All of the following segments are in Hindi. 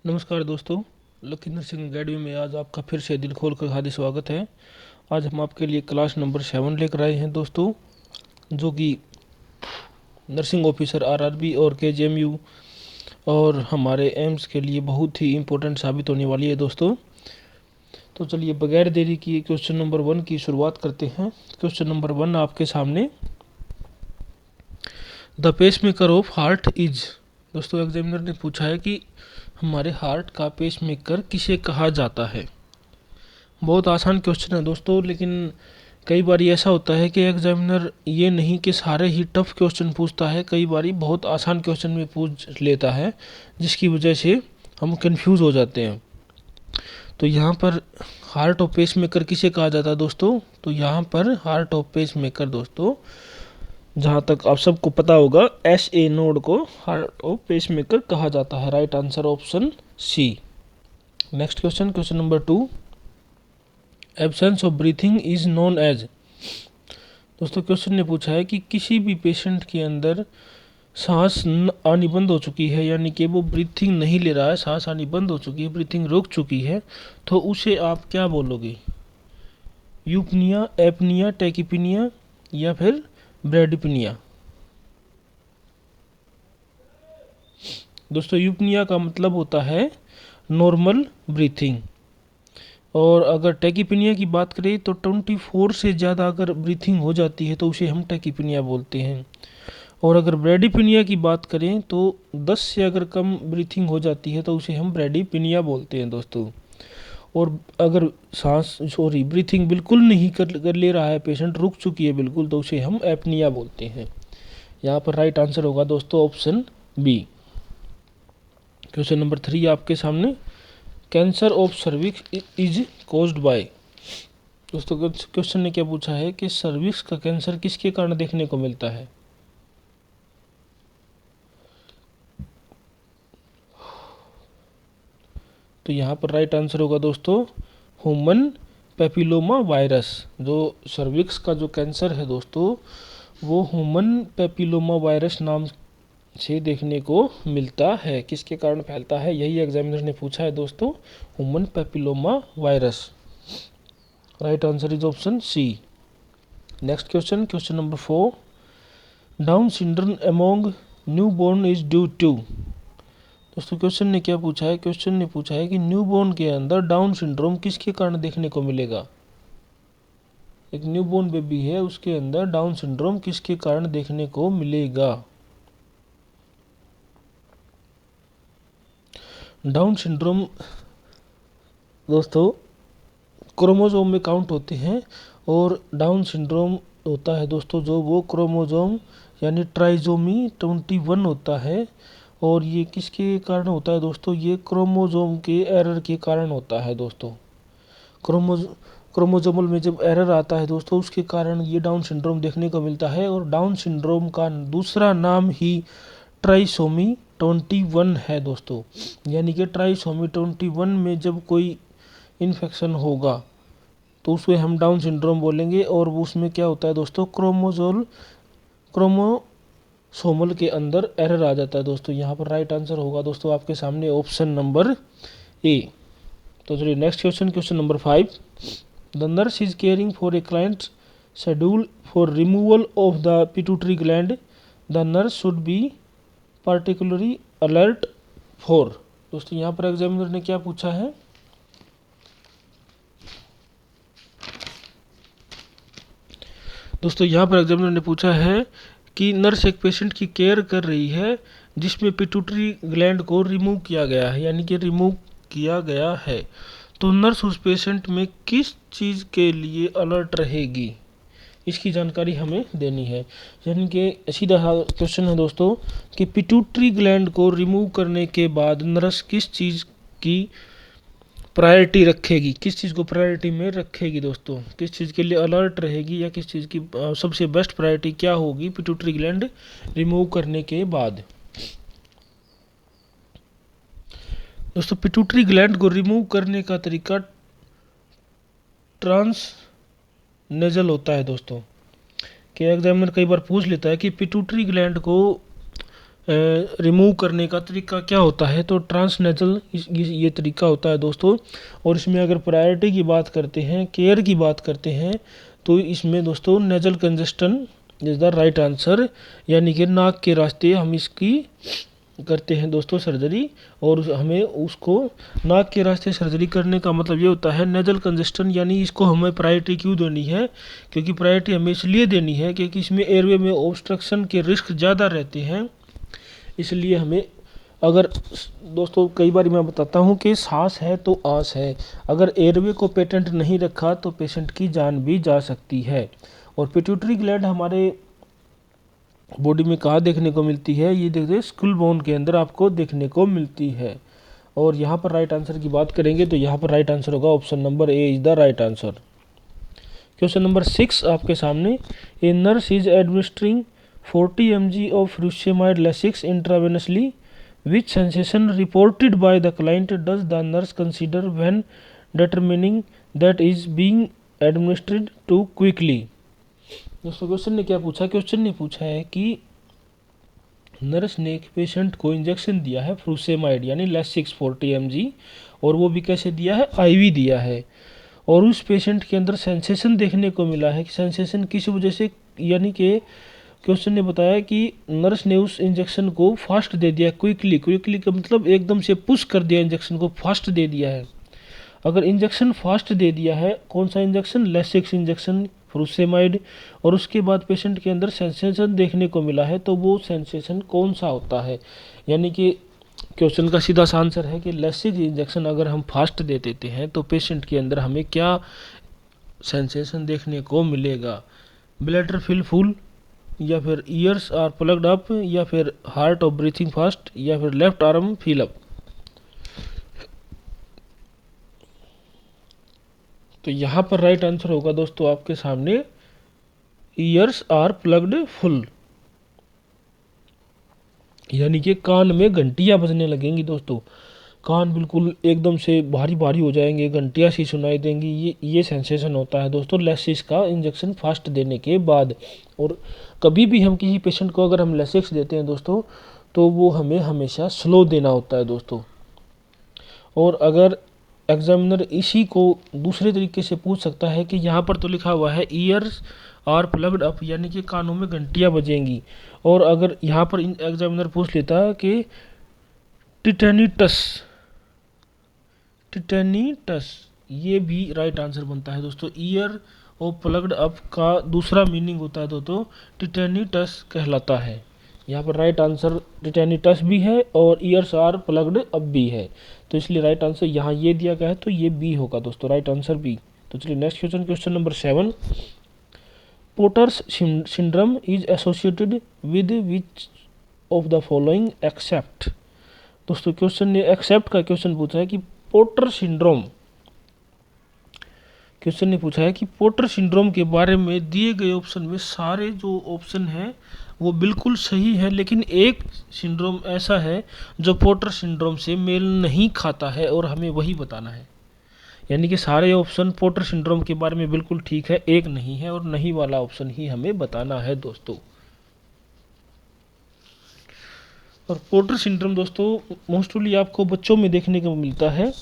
नमस्कार दोस्तों, लकी नर्सिंग अकेडमी में आज आपका फिर से दिल खोल कर हार्दिक स्वागत है। आज हम आपके लिए क्लास नंबर 7 लेकर आए हैं दोस्तों, जो कि नर्सिंग ऑफिसर आरआरबी और केजीएमयू और हमारे एम्स के लिए बहुत ही इम्पोर्टेंट साबित होने वाली है दोस्तों। तो चलिए बगैर देरी किए क्वेश्चन नंबर 1 की शुरुआत करते हैं। क्वेश्चन नंबर 1 आपके सामने, the pacemaker of heart is. दोस्तों एग्जामिनर ने पूछा है कि हमारे हार्ट का पेस मेकर किसे कहा जाता है। बहुत आसान क्वेश्चन है दोस्तों, लेकिन कई बार ऐसा होता है कि एग्जामिनर ये नहीं कि सारे ही टफ क्वेश्चन पूछता है, कई बार बहुत आसान क्वेश्चन भी पूछ लेता है, जिसकी वजह से हम कंफ्यूज हो जाते हैं। तो यहाँ पर हार्ट ऑफ पेस मेकर किसे कहा जाता है दोस्तों, तो यहाँ पर हार्ट ऑफ पेस मेकर दोस्तों, जहाँ तक आप सबको पता होगा, SA नोड को हार्ट ऑफ पेस मेकर कहा जाता है। Right answer option C. Next question, question number 2, absence of breathing is known as. दोस्तों क्वेश्चन ने पूछा है कि किसी भी पेशेंट के अंदर सांस आनी बंद हो चुकी है, यानी कि वो ब्रीथिंग नहीं ले रहा है, सांस आनी बंद हो चुकी है, ब्रीथिंग रुक चुकी है, तो उसे आप क्या बोलोगे? यूपनिया, एपनिया, टैकिपनिया या फिर ब्रेडिपनिया। दोस्तों यूपनिया का मतलब होता है नॉर्मल ब्रीथिंग, और अगर टैकिपनिया की बात करें तो 24 से ज़्यादा अगर ब्रीथिंग हो जाती है तो उसे हम टैकिपनिया बोलते हैं। और अगर ब्रेडिपनिया की बात करें तो 10 से अगर कम ब्रीथिंग हो जाती है तो उसे हम ब्रेडिपनिया बोलते हैं दोस्तों। और अगर ब्रीथिंग बिल्कुल नहीं कर ले रहा है, पेशेंट रुक चुकी है बिल्कुल, तो उसे हम एपनिया बोलते हैं। यहाँ पर राइट आंसर होगा दोस्तों ऑप्शन बी। क्वेश्चन नंबर 3 आपके सामने, cancer of cervix is caused by. दोस्तों क्वेश्चन ने क्या पूछा है कि सर्विक्स का कैंसर किसके कारण देखने को मिलता है। तो यहाँ पर राइट आंसर होगा दोस्तों ह्यूमन पेपिलोमा वायरस। जो सर्विक्स का जो कैंसर है दोस्तों, वो ह्यूमन पेपिलोमा वायरस नाम से देखने को मिलता है। किसके कारण फैलता है, यही एग्जामिनर ने पूछा है दोस्तों, human papilloma virus. Right answer is option C. Next question, question number 4, down syndrome among newborn is due to. दोस्तों क्वेश्चन ने क्या पूछा है, क्वेश्चन ने पूछा है कि न्यूबॉर्न के अंदर डाउन सिंड्रोम किसके कारण देखने को मिलेगा। एक न्यूबॉर्न बेबी है, उसके अंदर डाउन सिंड्रोम किसके कारण देखने को मिलेगा। डाउन सिंड्रोम दोस्तों क्रोमोसोम में काउंट होते हैं, और डाउन सिंड्रोम होता है दोस्तों जो वो क्रोमोसोम यानी ट्राइजोमी 21 होता है। और ये किसके कारण होता है दोस्तों, ये क्रोमोसोम के एरर के कारण होता है दोस्तों। क्रोमोसोमल में जब एरर आता है दोस्तों, उसके कारण ये डाउन सिंड्रोम देखने को मिलता है। और डाउन सिंड्रोम का दूसरा नाम ही ट्राइसोमी 21 है दोस्तों। यानी कि ट्राइसोमी 21 में जब कोई इन्फेक्शन होगा तो उसे हम डाउन सिंड्रोम बोलेंगे। और उसमें क्या होता है दोस्तों, क्रोमोसोमल के अंदर एरर आ जाता है दोस्तों। यहाँ पर राइट आंसर होगा दोस्तों आपके सामने ऑप्शन नंबर ए। तो चलिए next question, question number 5, the nurse is caring for a client schedule for removal of the pituitary gland, the nurse should be particularly alert for. दोस्तों यहाँ पर एग्जामिनर ने क्या पूछा है, दोस्तों यहाँ पर एग्जामिनर ने पूछा है कि नर्स एक पेशेंट की केयर कर रही है जिसमें पिट्यूटरी ग्लैंड को रिमूव किया गया है, यानी कि रिमूव किया गया है, तो नर्स उस पेशेंट में किस चीज़ के लिए अलर्ट रहेगी, इसकी जानकारी हमें देनी है। यानी कि सीधा क्वेश्चन है दोस्तों कि पिट्यूटरी ग्लैंड को रिमूव करने के बाद नर्स किस चीज़ की प्रायोरिटी रखेगी, किस चीज़ को प्रायोरिटी में रखेगी दोस्तों, किस चीज़ के लिए अलर्ट रहेगी, या किस चीज़ की सबसे बेस्ट प्रायोरिटी क्या होगी पिट्यूटरी ग्लैंड रिमूव करने के बाद। दोस्तों पिट्यूटरी ग्लैंड को रिमूव करने का तरीका ट्रांस नेजल होता है दोस्तों। कि एग्जामिनर कई बार पूछ लेता है कि पिट्यूटरी ग्लैंड को रिमूव करने का तरीका क्या होता है, तो ट्रांसनेजल ये तरीका होता है दोस्तों। और इसमें अगर प्रायोरिटी की बात करते हैं, केयर की बात करते हैं, तो इसमें दोस्तों nasal congestion is the right answer, यानी कि नाक के रास्ते हम इसकी करते हैं दोस्तों सर्जरी। और हमें उसको नाक के रास्ते सर्जरी करने का मतलब ये होता है नेजल कंजेस्टन, यानी इसको हमें प्रायोरिटी क्यों देनी है, क्योंकि प्रायोरिटी हमें इसलिए देनी है क्योंकि इसमें एयरवे में ऑब्स्ट्रक्शन के रिस्क ज़्यादा रहते हैं। इसलिए हमें, अगर दोस्तों कई बार मैं बताता हूँ कि सांस है तो आस है, अगर एयरवे को पेटेंट नहीं रखा तो पेशेंट की जान भी जा सकती है। और पिट्यूटरी ग्लैंड हमारे बॉडी में कहाँ देखने को मिलती है, ये देखते स्कुल बोन के अंदर आपको देखने को मिलती है। और यहाँ पर राइट आंसर की बात करेंगे तो यहाँ पर राइट आंसर होगा option number A is the right answer. Question number 6 आपके सामने, a nurse is administering 40 mg of furosemide Lasix intravenously. Which sensation reported by the client does the nurse consider when determining that is being administered too quickly? दोस्तों क्वेश्चन ने क्या पूछा, क्वेश्चन ने पूछा है कि नर्स ने एक पेशेंट को इंजेक्शन दिया है फ्रूसेमाइड यानी लेसिक्स 40 mg, और वो भी कैसे दिया है, आईवी दिया है। और उस पेशेंट के अंदर सेंसेशन देखने को मिला है कि सेंसेशन किस वजह से, यानी कि क्वेश्चन ने बताया कि नर्स ने उस इंजेक्शन को फास्ट दे दिया, क्विकली का मतलब एकदम से पुश कर दिया, इंजेक्शन को फास्ट दे दिया है। अगर इंजेक्शन फास्ट दे दिया है, कौन सा इंजेक्शन, लेसिक्स इंजेक्शन फ्रूसेमाइड, और उसके बाद पेशेंट के अंदर सेंसेशन देखने को मिला है, तो वो सेंसेशन कौन सा होता है, यानी कि क्वेश्चन का सीधा सा आंसर है कि लेसिक्स इंजेक्शन अगर हम फास्ट दे देते हैं तो पेशेंट के अंदर हमें क्या सेंसेशन देखने को मिलेगा, ब्लैडर फील फुल, या फिर ईयर्स आर प्लग्ड अप, या फिर हार्ट ऑफ ब्रीथिंग फास्ट, या फिर लेफ्ट आर्म फील अप। तो यहाँ पर राइट आंसर होगा दोस्तों आपके सामने ईयर्स आर प्लग्ड फुल, यानी कि कान में घंटियां बजने लगेंगी दोस्तों, कान बिल्कुल एकदम से भारी भारी हो जाएंगे, घंटियां सी सुनाई देंगी, ये सेंसेशन होता है दोस्तों लेसिक्स का इंजेक्शन फास्ट देने के बाद। और कभी भी हम किसी पेशेंट को अगर हम लेसिक्स देते हैं दोस्तों, तो वो हमें हमेशा स्लो देना होता है दोस्तों। और अगर एग्जामिनर इसी को दूसरे तरीके से पूछ सकता है कि यहाँ पर तो लिखा हुआ है ईयर्स आर प्लग्ड अप, यानी कि कानों में घंटियां बजेंगी, और अगर यहाँ पर एग्जामिनर पूछ लेता है कि टिटेनिटस, ये भी राइट आंसर बनता है दोस्तों। ईयर और प्लग्ड अप का दूसरा मीनिंग होता है दोस्तों टिटेनिटस कहलाता है। यहाँ पर राइट आंसर टिटेनिटस भी है और ईयर्स आर प्लग्ड अप भी है, तो इसलिए राइट आंसर यहाँ ये दिया गया है, तो ये बी होगा दोस्तों, राइट आंसर बी। तो चलिए next question, question number 7, potter's syndrome is associated with which of the following except. दोस्तों क्वेश्चन ने एक्सेप्ट का क्वेश्चन पूछा है कि पोटर सिंड्रोम, क्वेश्चन ने पूछा है कि पोटर सिंड्रोम के बारे में दिए गए ऑप्शन में सारे जो ऑप्शन हैं वो बिल्कुल सही है, लेकिन एक सिंड्रोम ऐसा है जो पोटर सिंड्रोम से मेल नहीं खाता है और हमें वही बताना है, यानी कि सारे ऑप्शन पोटर सिंड्रोम के बारे में बिल्कुल ठीक है, एक नहीं है, और नहीं वाला ऑप्शन ही हमें बताना है दोस्तों। और पोटर सिंड्रोम दोस्तों मोस्टली आपको बच्चों में देखने को मिलता है।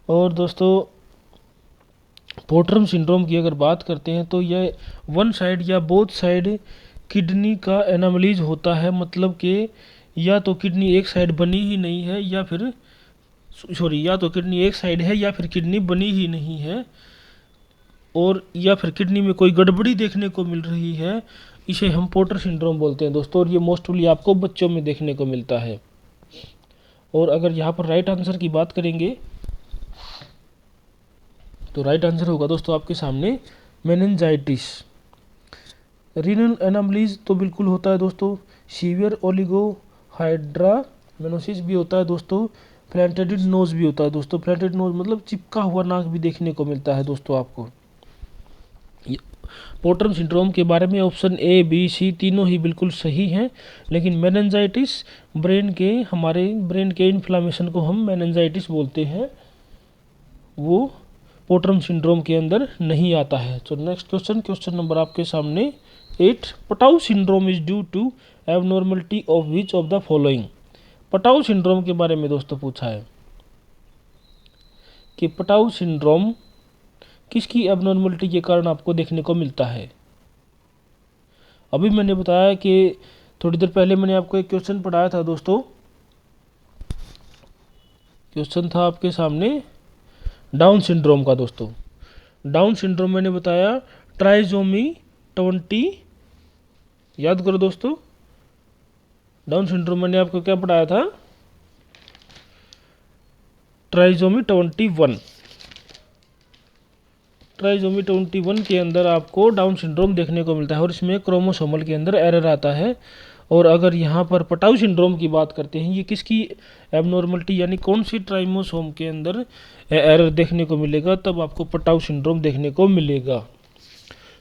और दोस्तों पोटर सिंड्रोम की अगर बात करते हैं तो यह वन साइड या बोथ साइड किडनी का एनामलीज होता है, मतलब कि या तो किडनी एक साइड बनी ही नहीं है, या फिर या तो किडनी एक साइड है या फिर किडनी बनी ही नहीं है, और या फिर किडनी में कोई गड़बड़ी देखने को मिल रही है, इसे हम पोटर सिंड्रोम बोलते हैं दोस्तों। और ये मोस्टली आपको बच्चों में देखने को मिलता है। और अगर यहाँ पर राइट आंसर की बात करेंगे तो राइट आंसर होगा दोस्तों आपके सामने मेनिंजाइटिस। रीनल एनामलीज तो बिल्कुल होता है दोस्तों, सीवियर ओलिगोहाइड्रामेनोसिस भी होता है दोस्तों, प्लांटेड नोज भी होता है दोस्तों। प्लांटेड नोज मतलब चिपका हुआ नाक भी देखने को मिलता है दोस्तों आपको। पोटर सिंड्रोम के बारे में ऑप्शन ए बी सी तीनों ही बिल्कुल सही हैं, लेकिन मेनिंजाइटिस हमारे ब्रेन के इन्फ्लामेशन को हम मेनिंजाइटिस बोलते हैं, वो पोटर सिंड्रोम के अंदर नहीं आता है। तो नेक्स्ट क्वेश्चन, क्वेश्चन नंबर आपके सामने 8, Patau syndrome is due to abnormality of which of the following. Patau syndrome के बारे में दोस्तों पूछा है कि पटाउ सिंड्रोम किसकी एबनॉर्मलिटी के कारण आपको देखने को मिलता है। अभी मैंने बताया कि थोड़ी देर पहले मैंने आपको एक क्वेश्चन पढ़ाया था दोस्तों। क्वेश्चन था आपके सामने डाउन सिंड्रोम का दोस्तों। डाउन सिंड्रोम मैंने बताया ट्राइसोमी 20, याद करो दोस्तों, डाउन सिंड्रोम मैंने आपको क्या पढ़ाया था, ट्राइसोमी 21। ट्राइसोमी 21 के अंदर आपको डाउन सिंड्रोम देखने को मिलता है और इसमें क्रोमोसोमल के अंदर एरर आता है। और अगर यहाँ पर पटाउ सिंड्रोम की बात करते हैं, ये किसकी एबनॉर्मलिटी यानी कौन सी ट्राइमोसोम के अंदर एरर देखने को मिलेगा, तब आपको पटाउ सिंड्रोम देखने को मिलेगा।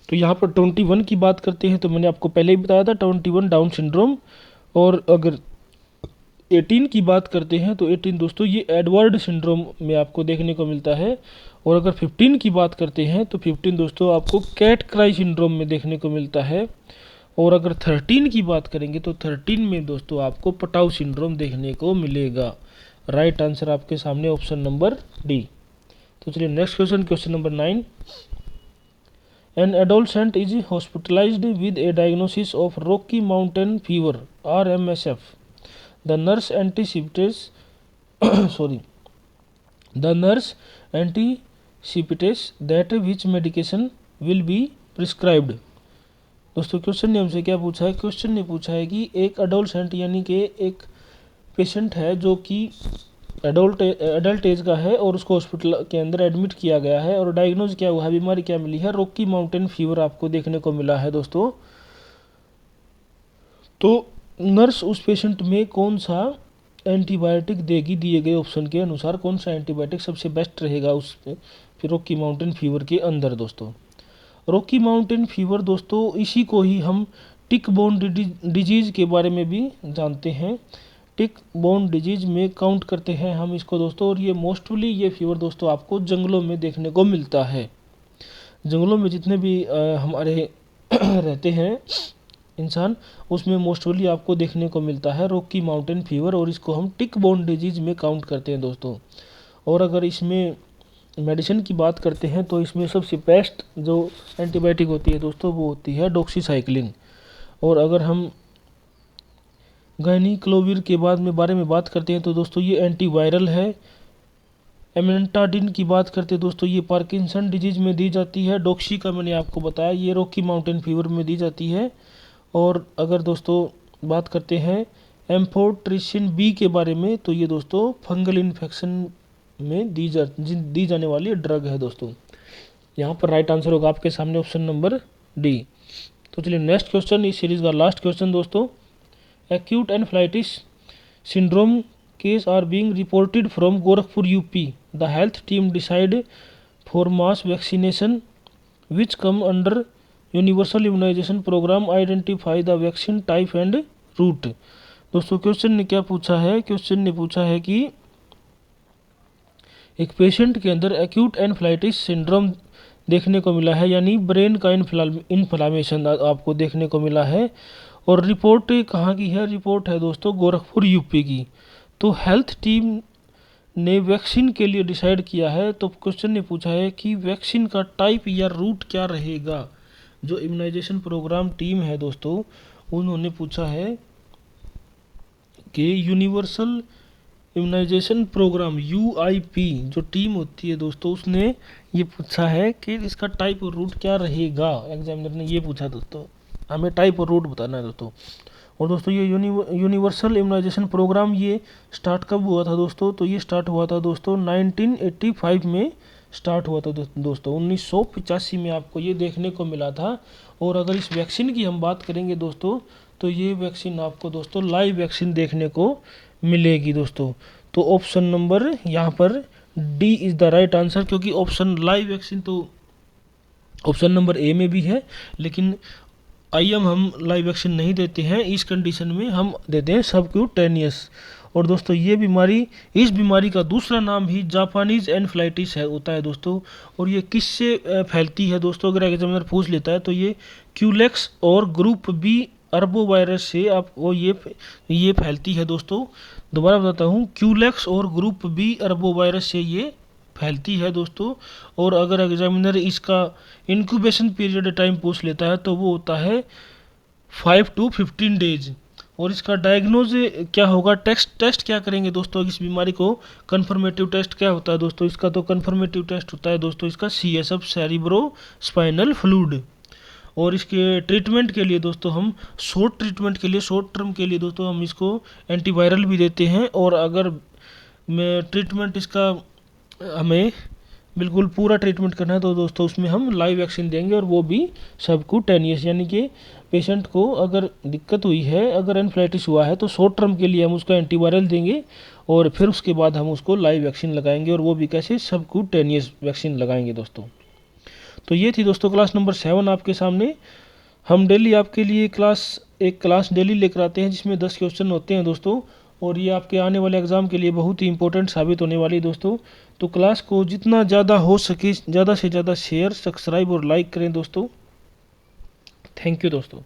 तो यहाँ पर 21 की बात करते हैं तो मैंने आपको पहले ही बताया था 21 डाउन सिंड्रोम। और अगर 18 की बात करते हैं तो 18 दोस्तों ये एडवर्ड सिंड्रोम में आपको देखने को मिलता है। और अगर 15 की बात करते हैं तो 15 दोस्तों आपको कैट क्राई सिंड्रोम में देखने को मिलता है। और अगर 13 की बात करेंगे तो 13 में दोस्तों आपको पटाउ सिंड्रोम देखने को मिलेगा। राइट आंसर आपके सामने ऑप्शन नंबर डी। तो चलिए next question, question number 9। An adolescent is hospitalised with a diagnosis of Rocky Mountain fever RMSF। The nurse anticipates the nurse anticipates that which medication will be prescribed। दोस्तों क्वेश्चन ने हमसे क्या पूछा है, क्वेश्चन ने पूछा है कि एक अडोलसेंट यानी कि एक पेशेंट है जो कि एडल्ट एज का है और उसको हॉस्पिटल के अंदर एडमिट किया गया है और डायग्नोज क्या हुआ है, बीमारी क्या मिली है, रॉकी माउंटेन फीवर आपको देखने को मिला है दोस्तों। तो नर्स उस पेशेंट में कौन सा एंटीबायोटिक देगी, दिए गए ऑप्शन के अनुसार कौन सा एंटीबायोटिक सबसे बेस्ट रहेगा उस रॉकी माउंटेन फीवर के अंदर दोस्तों। रॉकी माउंटेन फीवर दोस्तों इसी को ही हम टिक बोन डिजीज के बारे में भी जानते हैं, टिक बोन डिजीज में काउंट करते हैं हम इसको दोस्तों। और ये मोस्टली ये फीवर दोस्तों आपको जंगलों में देखने को मिलता है। जंगलों में जितने भी हमारे रहते हैं इंसान, उसमें मोस्टली आपको देखने को मिलता है रॉकी माउंटेन फीवर और इसको हम टिक बोन डिजीज में काउंट करते हैं दोस्तों। और अगर इसमें मेडिसिन की बात करते हैं तो इसमें सबसे बेस्ट जो एंटीबायोटिक होती है दोस्तों वो होती है डॉक्सीसाइक्लिन। और अगर हम गायनिक्लोविर के बारे में बात करते हैं तो दोस्तों ये एंटीवायरल है। एमेंटाडिन की बात करते हैं दोस्तों ये पार्किंसन डिजीज में दी जाती है। डॉक्सी का मैंने आपको बताया ये रॉकी माउंटेन फीवर में दी जाती है। और अगर दोस्तों बात करते हैं एम्फोट्रिसिन बी के बारे में तो ये दोस्तों फंगल इन्फेक्शन में दी जाने वाली ड्रग है दोस्तों। यहाँ पर राइट आंसर होगा आपके सामने ऑप्शन नंबर डी। तो चलिए नेक्स्ट क्वेश्चन, इस सीरीज का लास्ट क्वेश्चन दोस्तों। Acute encephalitis syndrome case are being reported from Gorakhpur UP। The health team decide for mass vaccination which come under universal immunisation programme, identify the vaccine type and route. दोस्तों क्वेश्चन ने क्या पूछा है, क्वेश्चन ने पूछा है कि एक पेशेंट के अंदर एक्यूट एन्फ्लाइटिस सिंड्रोम देखने को मिला है यानी ब्रेन का इन्फ्लामेशन आपको देखने को मिला है। और रिपोर्ट कहाँ की है, रिपोर्ट है दोस्तों गोरखपुर UP की। तो हेल्थ टीम ने वैक्सीन के लिए डिसाइड किया है। तो क्वेश्चन ने पूछा है कि वैक्सीन का टाइप या रूट क्या रहेगा। जो इम्यूनाइजेशन प्रोग्राम टीम है दोस्तों उन्होंने पूछा है कि यूनिवर्सल इम्यूनाइजेशन प्रोग्राम UIP जो टीम होती है दोस्तों उसने ये पूछा है कि इसका टाइप और रूट क्या रहेगा। एग्जामिनर ने ये पूछा दोस्तों, हमें टाइप और रूट बताना है दोस्तों। और दोस्तों ये यूनिवर्सल इम्यूनाइजेशन प्रोग्राम ये स्टार्ट कब हुआ था दोस्तों, तो ये स्टार्ट हुआ था दोस्तों 1985 में स्टार्ट हुआ था दोस्तों। 1985 में आपको ये देखने को मिला था। और अगर इस वैक्सीन की हम बात करेंगे दोस्तों तो ये वैक्सीन आपको दोस्तों लाइव वैक्सीन देखने को मिलेगी दोस्तों। तो ऑप्शन नंबर यहाँ पर D is the right answer, क्योंकि ऑप्शन लाइव वैक्सीन तो ऑप्शन नंबर ए में भी है, लेकिन IM हम लाइव वैक्सीन नहीं देते हैं। इस कंडीशन में हम देते हैं सबक्यूटेनियस। और दोस्तों ये बीमारी, इस बीमारी का दूसरा नाम ही जापानीज एन्फ्लाइटिस है होता है दोस्तों। और ये किससे फैलती है दोस्तों, अगर एग्जामिनर पूछ लेता है तो ये क्यूलेक्स और ग्रुप B अरबो वायरस से आपको ये फैलती है दोस्तों। दोबारा बताता हूँ, क्यूलेक्स और ग्रुप बी अरबो वायरस से ये फैलती है दोस्तों। और अगर एग्जामिनर इसका इंक्यूबेशन पीरियड टाइम पूछ लेता है तो वो होता है 5 to 15 डेज। और इसका डायग्नोज क्या होगा, टेस्ट क्या करेंगे दोस्तों इस बीमारी को। कन्फर्मेटिव टेस्ट क्या होता है दोस्तों इसका, तो कन्फर्मेटिव टेस्ट होता है दोस्तों इसका CSF सेरिब्रो स्पाइनल फ्लूइड। और इसके ट्रीटमेंट के लिए दोस्तों हम शॉर्ट टर्म के लिए दोस्तों हम इसको एंटीवायरल भी देते हैं। और अगर मैं ट्रीटमेंट इसका हमें बिल्कुल पूरा ट्रीटमेंट करना है तो दोस्तों उसमें हम लाइव वैक्सीन देंगे, और वो भी सबक्यूटेनियस, यानी कि पेशेंट को अगर दिक्कत हुई है, अगर एन्फ्लाइटिस हुआ है तो शॉर्ट टर्म के लिए हम उसका एंटीवायरल देंगे और फिर उसके बाद हम उसको लाइव वैक्सीन लगाएंगे, और वो भी कैसे, सबक्यूटेनियस वैक्सीन लगाएंगे दोस्तों। तो ये थी दोस्तों क्लास नंबर 7 आपके सामने। हम डेली आपके लिए एक क्लास डेली लेकर आते हैं जिसमें 10 क्वेश्चन होते हैं दोस्तों, और ये आपके आने वाले एग्ज़ाम के लिए बहुत ही इंपॉर्टेंट साबित होने वाली है दोस्तों। तो क्लास को जितना ज़्यादा हो सके ज़्यादा से ज़्यादा शेयर, सब्सक्राइब और लाइक करें दोस्तों। थैंक यू दोस्तों।